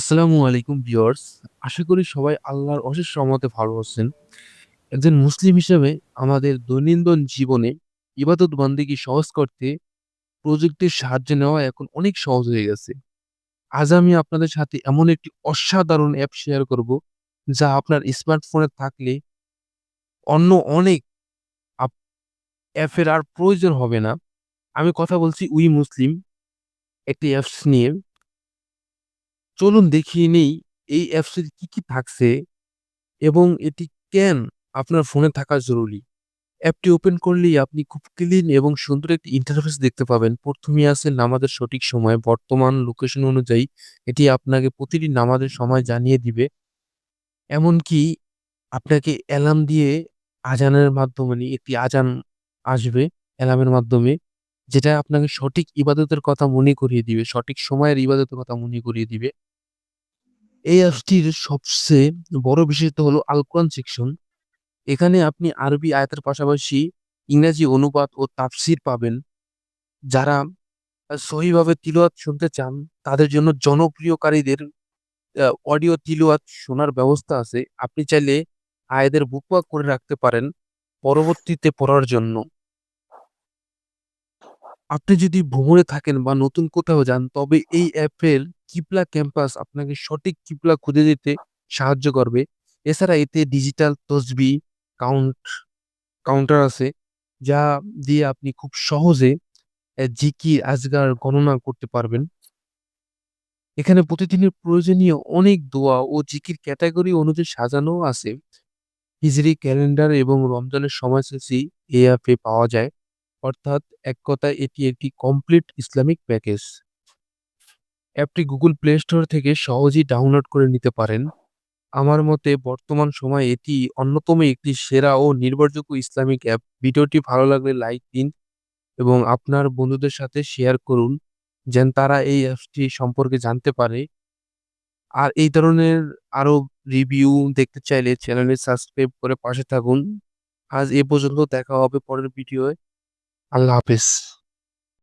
আসসালামু আলাইকুম ভিউয়ার্স। আশা করি সবাই আল্লাহর অশেষ রহমতে ভালো আছেন। একজন মুসলিম হিসেবে আমাদের দৈনন্দিন জীবনে ইবাদত বন্দেগী সহজ করতে প্রযুক্তির সাহায্য নেওয়া এখন অনেক সহজ হয়ে গেছে। আজ আমি আপনাদের সাথে এমন একটি অসাধারণ অ্যাপ শেয়ার করব, যা আপনার স্মার্টফোনে থাকলে অন্য অনেক আপ অ্যাপের আর প্রয়োজন হবে না। আমি কথা বলছি উই মুসলিম একটি অ্যাপস নিয়ে। চলুন দেখিয়ে নেই এই অ্যাপসের কি থাকছে এবং এটি কেন আপনার ফোনে থাকা জরুরি। অ্যাপটি ওপেন করলেই আপনি খুব ক্লিন এবং সুন্দর একটি ইন্টারফেস দেখতে পাবেন। প্রথমেই আছে নামাজের সঠিক সময়। বর্তমান লোকেশন অনুযায়ী এটি আপনাকে প্রতিটি নামাজের সময় জানিয়ে দিবে। এমনকি আপনাকে অ্যালার্ম দিয়ে আজানের মাধ্যমে একটি আজান আসবে অ্যালার্মের মাধ্যমে, যেটা আপনাকে সঠিক ইবাদতের কথা মনে করিয়ে দিবে, সঠিক সময়ের ইবাদতের কথা মনে করিয়ে দিবে। এই অ্যাপসটির সবচেয়ে বড় বিশেষত্ব হলো আল কোরআন সেকশন। এখানে আপনি আরবি আয়াতের পাশাপাশি ইংরেজি অনুবাদ ও তাফসীর পাবেন। যারা সহিভাবে তিলাওয়াত শুনতে চান, তাদের জন্য জনপ্রিয়কারীদের অডিও তিলাওয়াত শোনার ব্যবস্থা আছে। আপনি চাইলে আয়াতের বুকমার্ক করে রাখতে পারেন পরবর্তীতে পড়ার জন্য। আপনি যদি ভ্রমণে থাকেন বা নতুন কোথাও যান, তবে এই অ্যাপের কিবলা ক্যাম্পাস আপনাকে সঠিক কিবলা খুঁজে দিতে সাহায্য করবে। এছাড়া এতে ডিজিটাল তসবিহ কাউন্ট কাউন্টার আছে, যা দিয়ে আপনি খুব সহজে জিকির আজগার গণনা করতে পারবেন। এখানে প্রতিদিনের প্রয়োজনীয় অনেক দোয়া ও জিকির ক্যাটাগরি অনুযায়ী সাজানো আছে। হিজরি ক্যালেন্ডার এবং রমজানের সময়সূচি এই অ্যাপে পাওয়া যায়। অর্থাৎ এক কথায় এটি একটি কমপ্লিট ইসলামিক প্যাকেজ। অ্যাপটি গুগল প্লে স্টোর থেকে সহজেই ডাউনলোড করে নিতে পারেন। আমার মতে বর্তমান সময়ে এটি অন্যতম একটি সেরা ও নির্ভরযোগ্য ইসলামিক অ্যাপ। ভিডিওটি ভালো লাগলে লাইক দিন এবং আপনার বন্ধুদের সাথে শেয়ার করুন, যেন তারা এই অ্যাপসটি সম্পর্কে জানতে পারে। আর এই ধরনের আরো রিভিউ দেখতে চাইলে চ্যানেলে সাবস্ক্রাইব করে পাশে থাকুন। আজ এ পর্যন্ত, দেখা হবে পরের ভিডিওয়। আল্লাহ হাফেজ।